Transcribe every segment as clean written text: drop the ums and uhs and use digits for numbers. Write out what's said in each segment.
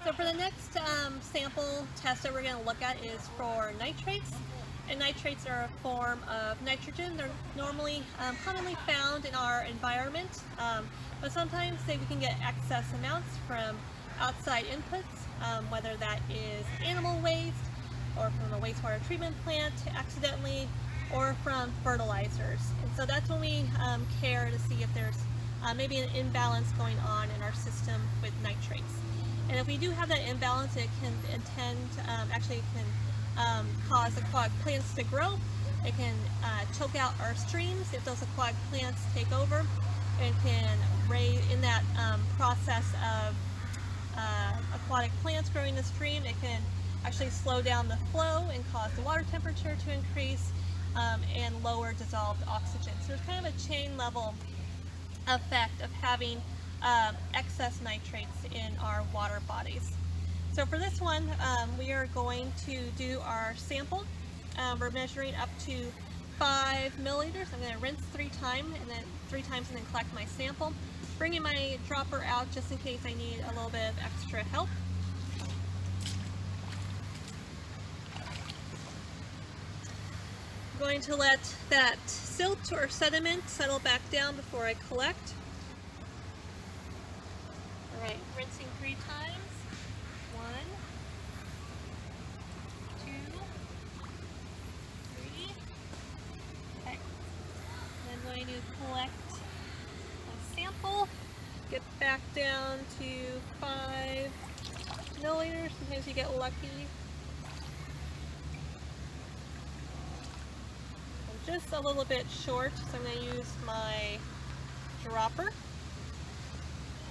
So for the next sample test that we're going to look at is for nitrates. And nitrates are a form of nitrogen. They're normally commonly found in our environment, but sometimes we can get excess amounts from outside inputs, whether that is animal waste or from a wastewater treatment plant accidentally, or from fertilizers. And so that's when we care to see if there's maybe an imbalance going on in our system with nitrates. And if we do have that imbalance, it can cause aquatic plants to grow. It can choke out our streams if those aquatic plants take over, and can raise in that process of aquatic plants growing in the stream. It can actually slow down the flow and cause the water temperature to increase and lower dissolved oxygen. So there's kind of a chain level effect of having excess nitrates in our water bodies. So for this one, we are going to do our sample. We're measuring up to 5 milliliters. I'm going to rinse 3 times and then collect my sample. Bringing my dropper out just in case I need a little bit of extra help. I'm going to let that silt or sediment settle back down before I collect. Alright, rinsing 3 times. 1, 2, 3. Okay. And I'm going to collect a sample. Get back down to 5 milliliters. Sometimes you get lucky. I'm just a little bit short, so I'm going to use my dropper.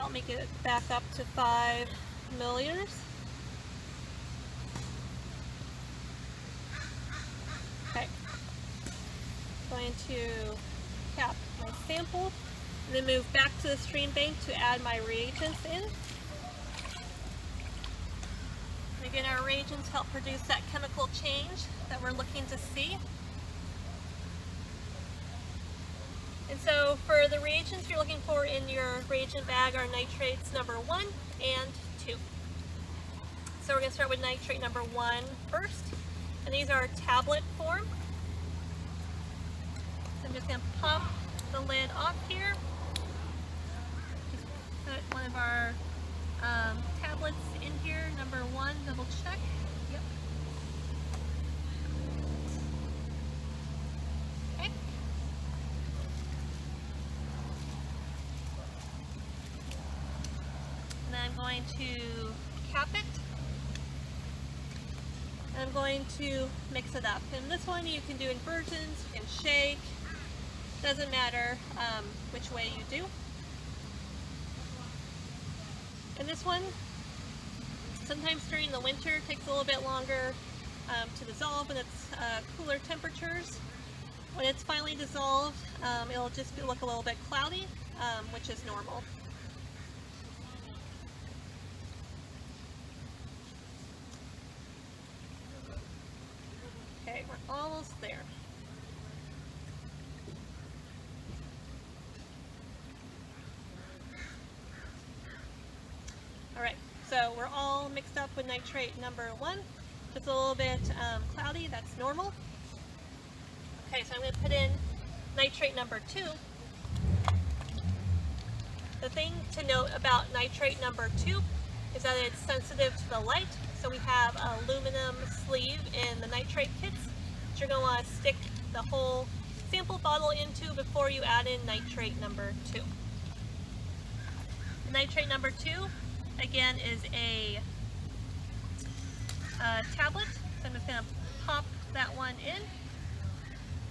I'll make it back up to 5 milliliters. Okay. Going to cap my sample and then move back to the stream bank to add my reagents in. Again, our reagents help produce that chemical change that we're looking to see. And so for the reagents you're looking for in your reagent bag are nitrates number 1 and 2. So we're going to start with nitrate number 1 first. And these are tablet form. So I'm just going to pop the lid off here. Just put one of our tablets in here, number 1, double check. Yep. Okay. And then I'm going to cap it. I'm going to mix it up. And this one you can do inversions, you can shake, doesn't matter which way you do. And this one, sometimes during the winter, takes a little bit longer to dissolve when it's cooler temperatures. When it's finally dissolved, it'll just look a little bit cloudy, which is normal. Okay, we're almost there. Alright, so we're all mixed up with nitrate number 1. It's a little bit cloudy, that's normal. Okay, so I'm going to put in nitrate number 2. The thing to note about nitrate number 2 is that it's sensitive to the light. So we have an aluminum sleeve in the nitrate kits that you're going to want to stick the whole sample bottle into before you add in nitrate number 2. Nitrate number 2, again, is a tablet. So I'm just going to pop that one in.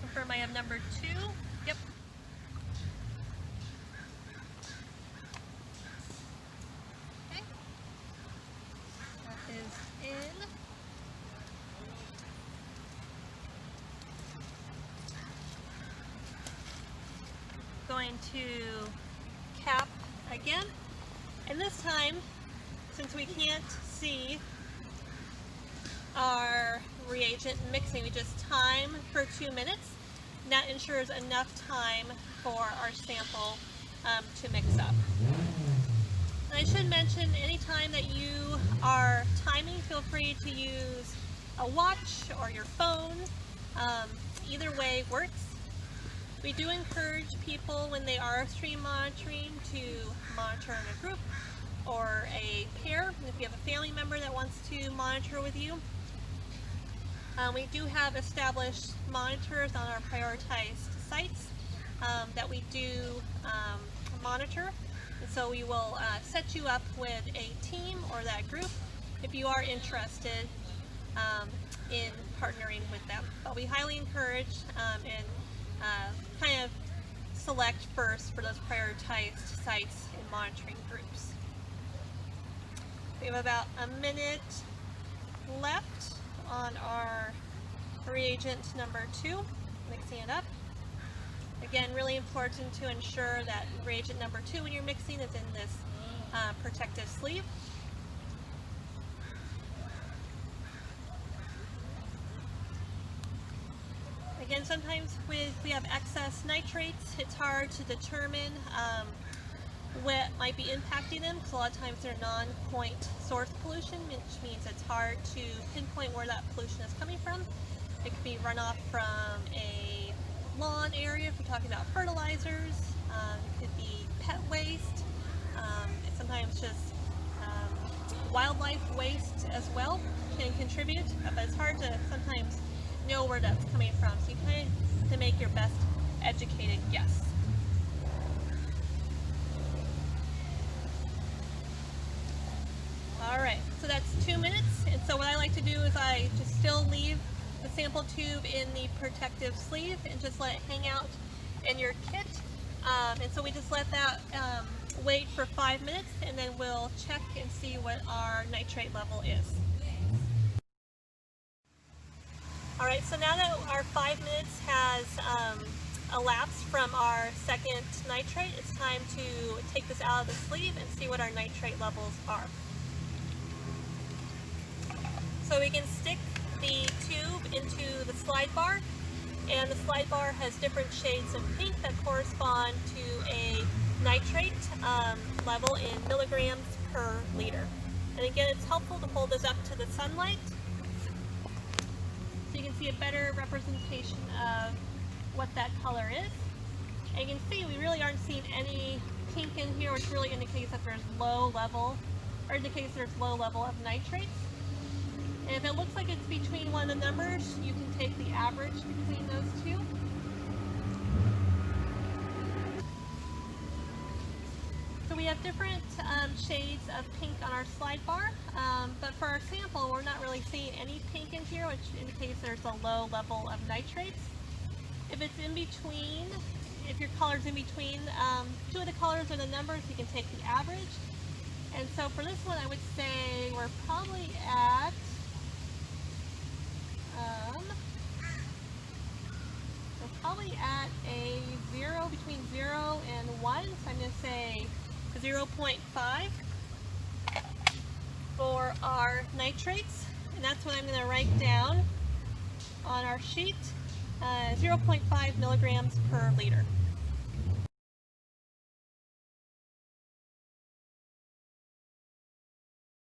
Confirm I have number 2. Yep. Okay. That is in. Going to cap again. And this time, since we can't see our reagent mixing, we just time for 2 minutes. And that ensures enough time for our sample to mix up. I should mention, anytime that you are timing, feel free to use a watch or your phone. Either way works. We do encourage people when they are stream monitoring to monitor in a group or a pair. If you have a family member that wants to monitor with you. We do have established monitors on our prioritized sites that we do monitor. And so we will set you up with a team or that group if you are interested in partnering with them. But we highly encourage and kind of select first for those prioritized sites in monitoring groups. We have about a minute left on our reagent number 2, mixing it up. Again, really important to ensure that reagent number 2 when you're mixing is in this protective sleeve. Again, sometimes if we have excess nitrates, it's hard to determine what might be impacting them, because a lot of times they're non-point source pollution, which means it's hard to pinpoint where that pollution is coming from. It could be runoff from a lawn area if you're talking about fertilizers. It could be pet waste. It's sometimes just wildlife waste as well can contribute, but it's hard to sometimes know where that's coming from. So you kind of have to make your best educated guess. Alright, so that's 2 minutes, and so what I like to do is I just still leave the sample tube in the protective sleeve and just let it hang out in your kit. And so we just let that wait for 5 minutes, and then we'll check and see what our nitrate level is. Alright, so now that our 5 minutes has elapsed from our second nitrate, it's time to take this out of the sleeve and see what our nitrate levels are. So we can stick the tube into the slide bar, and the slide bar has different shades of pink that correspond to a nitrate level in milligrams per liter. And again, it's helpful to hold this up to the sunlight so you can see a better representation of what that color is. And you can see we really aren't seeing any pink in here, which really indicates that there's low level of nitrates. And if it looks like it's between one of the numbers, you can take the average between those two. So we have different shades of pink on our slide bar, but for our sample, we're not really seeing any pink in here, which indicates there's a low level of nitrates. If it's in between, if your color's in between two of the colors or the numbers, you can take the average. And so for this one, I would say we're probably at a 0, between 0 and 1, so I'm going to say 0.5 for our nitrates, and that's what I'm going to write down on our sheet, 0.5 milligrams per liter.